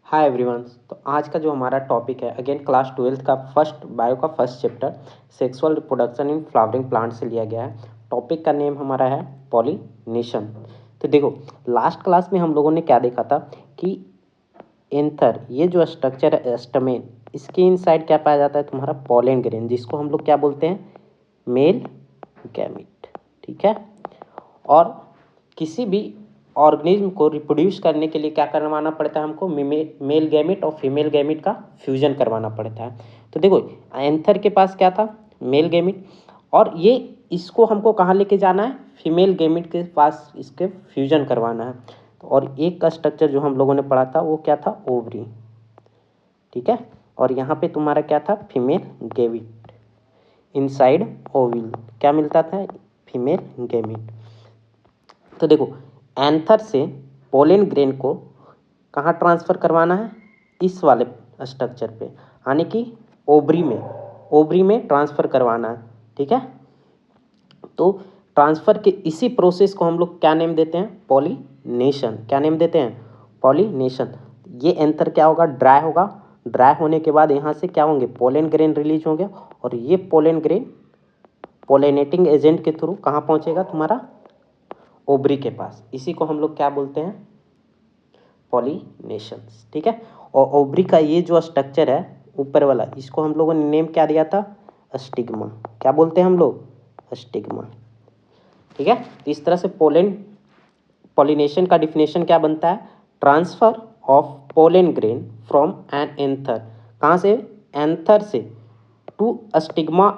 Hi everyone. तो आज का जो हमारा टॉपिक है अगेन क्लास 12th का फर्स्ट बायो का first chapter sexual reproduction in flowering plant से लिया गया है। टॉपिक का नेम हमारा है पॉलिनेशन। तो देखो लास्ट क्लास में हम लोगों ने क्या देखा था कि एंथर ये जो स्ट्रक्चर है स्टमेन, इसके इनसाइड क्या पाया जाता है तुम्हारा पॉलन ग्रेन, जिसको हम लोग क्या बोलते हैं मेल गैमिट। ठीक है। और किसी भी ऑर्गेनिज्म को रिप्रोड्यूस करने के लिए क्या करवाना पड़ता है हमको मेल गैमिट और फीमेल गैमिट का फ्यूजन करवाना पड़ता है। तो देखो एंथर के पास क्या था मेल गैमिट, और ये इसको हमको कहाँ लेके जाना है फीमेल गैमिट के पास इसके फ्यूजन करवाना है। और एक का स्ट्रक्चर जो हम लोगों ने पढ़ा था वो क्या था ओवरी। ठीक है। और यहाँ पे तुम्हारा क्या था फीमेल गैमिट इनसाइड ओविल क्या मिलता था फीमेल गैमिट। तो देखो एंथर से पोलन ग्रेन को कहाँ ट्रांसफ़र करवाना है इस वाले स्ट्रक्चर पे, यानी कि ओवरी में ट्रांसफ़र करवाना है। ठीक है। तो ट्रांसफ़र के इसी प्रोसेस को हम लोग क्या नेम देते हैं पॉलिनेशन। क्या नेम देते हैं पॉलिनेशन। ये एंथर क्या होगा ड्राई होगा, ड्राई होने के बाद यहाँ से क्या होंगे पोलन ग्रेन रिलीज होंगे, और ये पोलन ग्रेन पोलिनेटिंग एजेंट के थ्रू कहाँ पहुँचेगा तुम्हारा ओवरी के पास। इसी को हम लोग क्या बोलते हैं पॉलिनेशन। ठीक है। और ओवरी का ये जो स्ट्रक्चर है ऊपर वाला, इसको हम लोगों ने नेम क्या दिया था स्टिग्मा। क्या बोलते हैं हम लोग स्टिग्मा। ठीक है। तो इस तरह से पॉलिनेशन का डिफिनेशन क्या बनता है transfer of pollen grain from an anther, कहाँ से एंथर से to stigma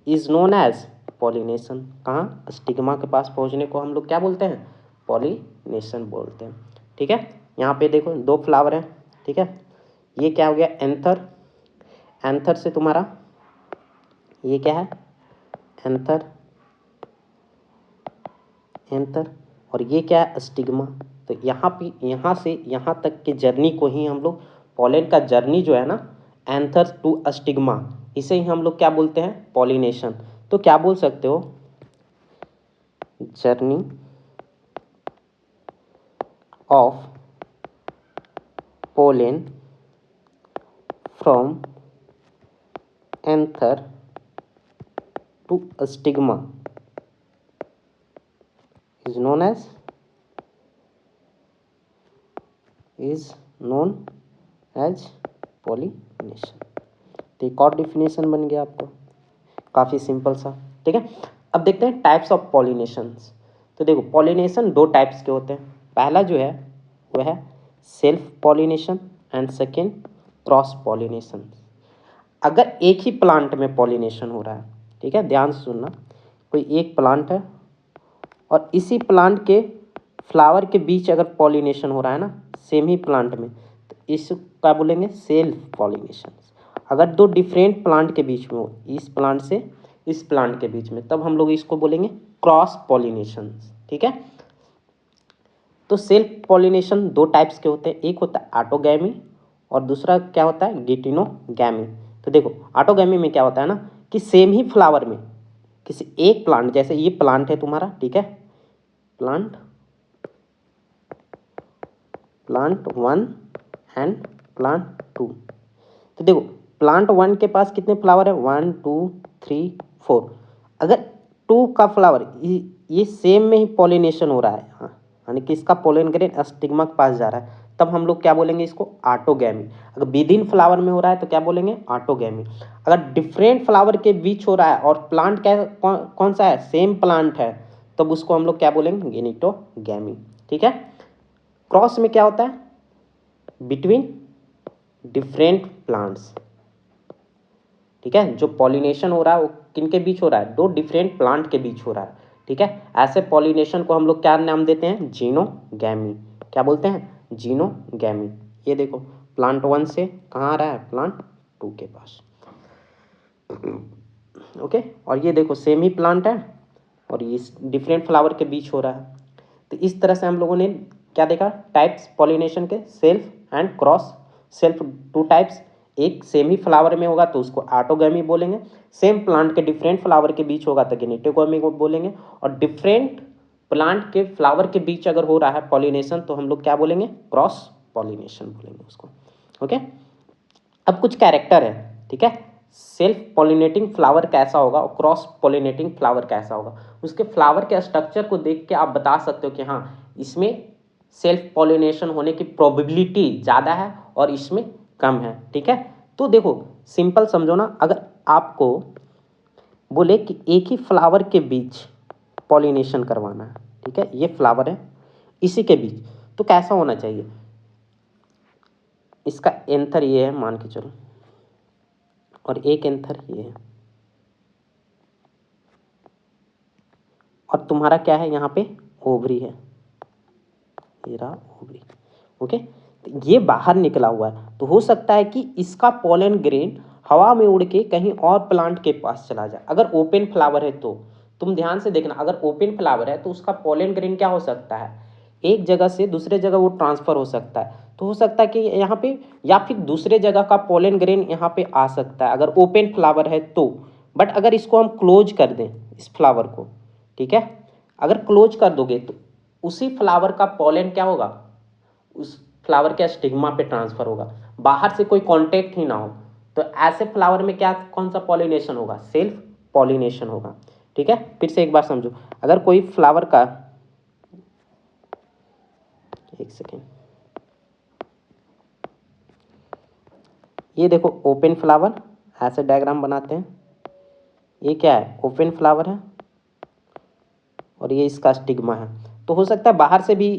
is known as pollination. कहाँ स्टिग्मा के पास पहुँचने को हम लोग क्या बोलते हैं पॉलिनेशन बोलते हैं। ठीक है। यहाँ पे देखो दो फ्लावर हैं। ठीक है। ये क्या हो गया एंथर, एंथर से तुम्हारा ये क्या है एंथर, एंथर, और ये क्या है स्टिग्मा। तो यहाँ पे यहाँ से यहाँ तक के जर्नी को ही हम लोग पॉलन का जर्नी जो है ना एंथर टू स्टिग्मा, इसे ही हम लोग क्या बोलते हैं पॉलिनेशन। तो क्या बोल सकते हो journey of pollen from anther to stigma is known as pollination. तो एक और डिफिनेशन बन गया आपको काफ़ी सिंपल सा। ठीक है। अब देखते हैं टाइप्स ऑफ पॉलिनेशंस। तो देखो पॉलिनेशन दो टाइप्स के होते हैं। पहला जो है वो है self pollination and second cross pollination. अगर एक ही प्लांट में पॉलिनेशन हो रहा है, ठीक है ध्यान से सुनना, कोई एक प्लांट है और इसी प्लांट के फ्लावर के बीच अगर पॉलिनेशन हो रहा है ना सेम ही प्लांट में, तो इसको क्या बोलेंगे सेल्फ पॉलिनेशन। अगर दो डिफरेंट प्लांट के बीच में हो इस प्लांट से इस प्लांट के बीच में, तब हम लोग इसको बोलेंगे क्रॉस पॉलिनेशन। ठीक है। तो सेल्फ पॉलिनेशन दो टाइप्स के होते हैं, एक होता है ऑटोगैमी और दूसरा क्या होता है गिटिनोगैमी। तो देखो ऑटोगैमी में क्या होता है ना कि सेम ही फ्लावर में किसी एक प्लांट, जैसे ये प्लांट है तुम्हारा, ठीक है प्लांट 1 एंड प्लांट 2। तो देखो प्लांट 1 के पास कितने फ्लावर है 1 2 3 4। अगर 2 का फ्लावर ये सेम में ही पॉलिनेशन हो रहा है, हाँ यानी कि इसका पोलन ग्रेन स्टिग्मा के पास जा रहा है, तब हम लोग क्या बोलेंगे इसको ऑटोगैमी। अगर विद इन फ्लावर में हो रहा है तो क्या बोलेंगे ऑटोगैमी। अगर डिफरेंट फ्लावर के बीच हो रहा है और प्लांट क्या कौन सा है सेम प्लांट है, तब उसको हम लोग क्या बोलेंगे गेनिटोगैमी। ठीक है। क्रॉस में क्या होता है बिटवीन डिफरेंट प्लांट्स। ठीक है। जो पॉलिनेशन हो रहा है वो किन के बीच हो रहा है दो डिफरेंट प्लांट के बीच हो रहा है। ठीक है। ऐसे पॉलिनेशन को हम लोग क्या नाम देते हैं जीनोगैमी। क्या बोलते हैं जीनोगैमी। ये देखो प्लांट 1 से कहाँ आ रहा है प्लांट 2 के पास। ओके। और ये देखो सेम ही प्लांट है और ये डिफरेंट फ्लावर के बीच हो रहा है। तो इस तरह से हम लोगों ने क्या देखा टाइप्स पॉलिनेशन के self and cross. Self two types, एक सेम ही फ्लावर में होगा तो उसको ऑटोगैमी बोलेंगे, सेम प्लांट के डिफरेंट फ्लावर के बीच होगा तो गेनिटोगैमी को बोलेंगे, और डिफरेंट प्लांट के फ्लावर के बीच अगर हो रहा है पॉलिनेशन तो हम लोग क्या बोलेंगे क्रॉस पॉलिनेशन बोलेंगे उसको। ओके। अब कुछ कैरेक्टर है, ठीक है। सेल्फ पॉलिनेटिंग फ्लावर कैसा होगा और क्रॉस पॉलिनेटिंग फ्लावर कैसा होगा, उसके फ्लावर के स्ट्रक्चर को देख के आप बता सकते हो कि हाँ इसमें सेल्फ पॉलिनेशन होने की प्रोबेबिलिटी ज़्यादा है और इसमें कम है, ठीक है। तो देखो सिंपल समझो ना, अगर आपको बोले कि एक ही फ्लावर के बीच पॉलिनेशन करवाना है, ठीक है, ये फ्लावर है इसी के बीच, तो कैसा होना चाहिए, इसका एंथर ये है मान के चलो और एक एंथर ये है और तुम्हारा क्या है यहाँ पे ओवरी है, ये रहा ओवरी, ओके। तो ये बाहर निकला हुआ है, तो हो सकता है कि इसका पोलन ग्रेन हवा में उड़ के कहीं और प्लांट के पास चला जाए। अगर ओपन फ्लावर है तो तुम ध्यान से देखना, अगर ओपन फ्लावर है तो उसका पोलन ग्रेन क्या हो सकता है, एक जगह से दूसरे जगह वो ट्रांसफर हो सकता है। तो हो सकता है कि यहाँ पे या फिर दूसरे जगह का पोलन ग्रेन यहाँ पे आ सकता है अगर ओपन फ्लावर है तो। बट अगर इसको हम क्लोज कर दें इस फ्लावर को, ठीक है, अगर क्लोज कर दोगे तो उसी फ्लावर का पोलन क्या होगा, उस फ्लावर के स्टिग्मा पे ट्रांसफर होगा, बाहर से कोई कांटेक्ट ही ना हो। तो ऐसे फ्लावर में क्या कौन सा पॉलिनेशन होगा, सेल्फ पॉलिनेशन होगा, ठीक है। फिर से एक बार समझो, अगर कोई फ्लावर का, एक सेकेंड, ये देखो ओपन फ्लावर, ऐसे डायग्राम बनाते हैं, ये क्या है ओपन फ्लावर है और ये इसका स्टिग्मा है। तो हो सकता है बाहर से भी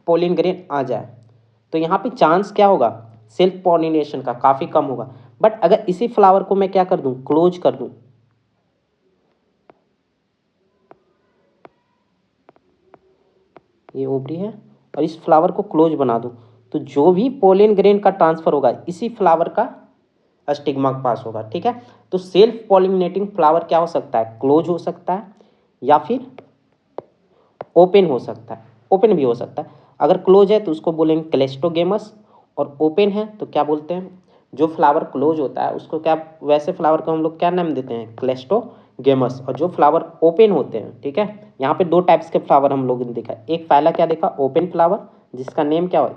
पोलिन ग्रेन आ जाए, तो यहाँ पे चांस क्या होगा सेल्फ पॉलिनेशन का काफ़ी कम होगा। बट अगर इसी फ्लावर को मैं क्या कर दूँ, क्लोज कर दूँ, ये ओवरी है और इस फ्लावर को क्लोज बना दूँ, तो जो भी पोलिन ग्रेन का ट्रांसफर होगा इसी फ्लावर का स्टिग्मा के पास होगा, ठीक है। तो सेल्फ पॉलिनेटिंग फ्लावर क्या हो सकता है, क्लोज हो सकता है या फिर ओपन हो सकता है, ओपन भी हो सकता है। अगर क्लोज है तो उसको बोलेंगे क्लेस्टोगेमस और ओपन है तो क्या बोलते हैं, जो फ्लावर क्लोज होता है उसको क्या, वैसे फ्लावर को हम लोग क्या नाम देते हैं क्लेस्टोगेमस, और जो फ्लावर ओपन होते हैं, ठीक है, यहाँ पे दो टाइप्स के फ्लावर हम लोगों ने देखा, एक पहला क्या देखा ओपन फ्लावर जिसका नेम क्या हो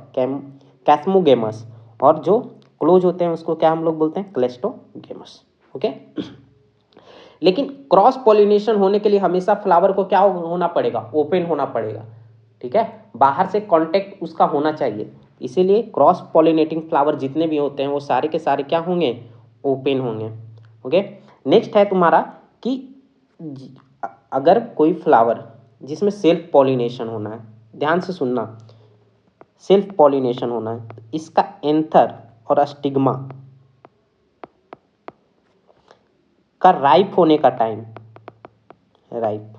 कैस्मोगेमस, और जो क्लोज होते हैं उसको क्या हम लोग बोलते हैं क्लेस्टोगेमस, ओके। लेकिन क्रॉस पॉलिनेशन होने के लिए हमेशा फ्लावर को क्या होना पड़ेगा, ओपन होना पड़ेगा, ठीक है, बाहर से कांटेक्ट उसका होना चाहिए। इसीलिए क्रॉस पॉलिनेटिंग फ्लावर जितने भी होते हैं वो सारे के सारे क्या होंगे, ओपन होंगे, ओके। नेक्स्ट है तुम्हारा कि अगर कोई फ्लावर जिसमें सेल्फ पॉलिनेशन होना है, ध्यान से सुनना, सेल्फ पॉलिनेशन होना है, इसका एंथर और स्टिग्मा का राइप होने का टाइम, राइप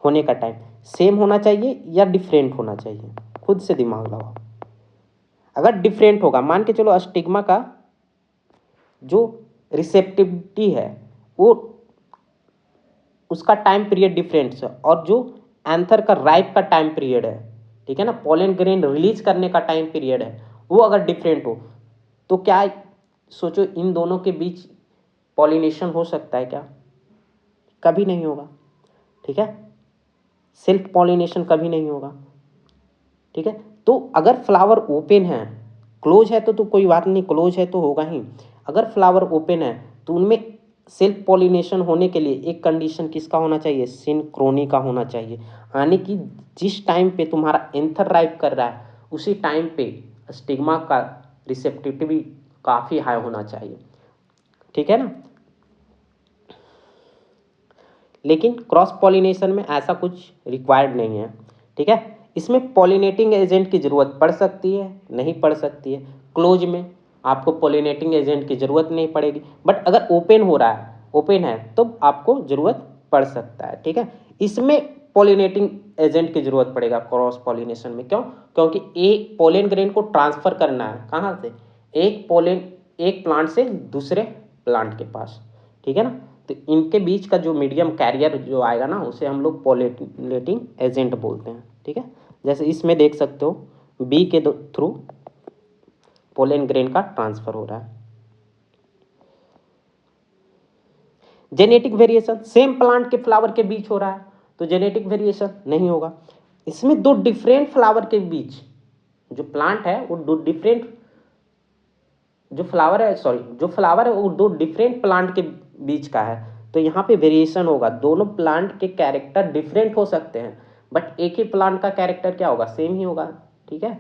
होने का टाइम सेम होना चाहिए या डिफरेंट होना चाहिए, खुद से दिमाग लगाओ। अगर डिफरेंट होगा, मान के चलो स्टिग्मा का जो रिसेप्टिविटी है वो उसका टाइम पीरियड डिफरेंट है और जो एंथर का राइप का टाइम पीरियड है, ठीक है ना, पोलन ग्रेन रिलीज करने का टाइम पीरियड है, वो अगर डिफरेंट हो तो क्या सोचो इन दोनों के बीच पॉलिनेशन हो सकता है क्या, कभी नहीं होगा, ठीक है, सेल्फ पॉलिनेशन कभी नहीं होगा, ठीक है। तो अगर फ्लावर ओपन है, क्लोज है तो कोई बात नहीं, क्लोज है तो होगा ही, अगर फ्लावर ओपन है तो उनमें सेल्फ पॉलिनेशन होने के लिए एक कंडीशन किसका होना चाहिए, सिनक्रोनी का होना चाहिए, यानी कि जिस टाइम पे तुम्हारा एंथर राइप कर रहा है उसी टाइम पे स्टिग्मा का रिसेप्टिविटी काफ़ी हाई होना चाहिए, ठीक है ना। लेकिन क्रॉस पॉलिनेशन में ऐसा कुछ रिक्वायर्ड नहीं है, ठीक है। इसमें पॉलिनेटिंग एजेंट की ज़रूरत पड़ सकती है, नहीं पड़ सकती है। क्लोज में आपको पॉलिनेटिंग एजेंट की ज़रूरत नहीं पड़ेगी, बट अगर ओपन हो रहा है, ओपन है तो आपको ज़रूरत पड़ सकता है, ठीक है। इसमें पॉलिनेटिंग एजेंट की ज़रूरत पड़ेगा क्रॉस पॉलिनेशन में, क्यों, क्योंकि एक पोलन ग्रेन को ट्रांसफ़र करना है कहाँ से, एक पोलन, एक प्लांट से दूसरे प्लांट के पास, ठीक है ना। तो इनके बीच का जो मीडियम कैरियर जो आएगा ना उसे हम लोग पॉलिनेटिंग एजेंट बोलते हैं, ठीक है। जैसे इसमें देख सकते हो बी के थ्रू पोलन ग्रेन का ट्रांसफर हो रहा है। जेनेटिक वेरिएशन सेम प्लांट के फ्लावर के बीच हो रहा है तो जेनेटिक वेरिएशन नहीं होगा। इसमें दो डिफरेंट फ्लावर के बीच जो प्लांट है वो दो डिफरेंट जो फ्लावर है, सॉरी, जो फ्लावर है वो दो डिफरेंट प्लांट के बीच का है, तो यहाँ पे वेरिएशन होगा। दोनों प्लांट के कैरेक्टर डिफरेंट हो सकते हैं, बट एक ही प्लांट का कैरेक्टर क्या होगा, सेम ही होगा। ठीक है,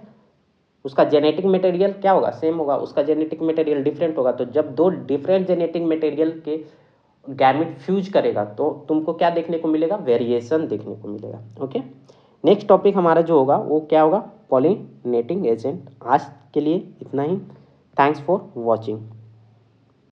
उसका जेनेटिक मटेरियल क्या होगा, सेम होगा, उसका जेनेटिक मटेरियल डिफरेंट होगा। तो जब दो डिफरेंट जेनेटिक मटेरियल के गैमेट फ्यूज करेगा तो तुमको क्या देखने को मिलेगा, वेरिएशन देखने को मिलेगा। ओके, नेक्स्ट टॉपिक हमारा जो होगा वो क्या होगा, पॉलिनेटिंग एजेंट। आज के लिए इतना ही। Thanks for watching.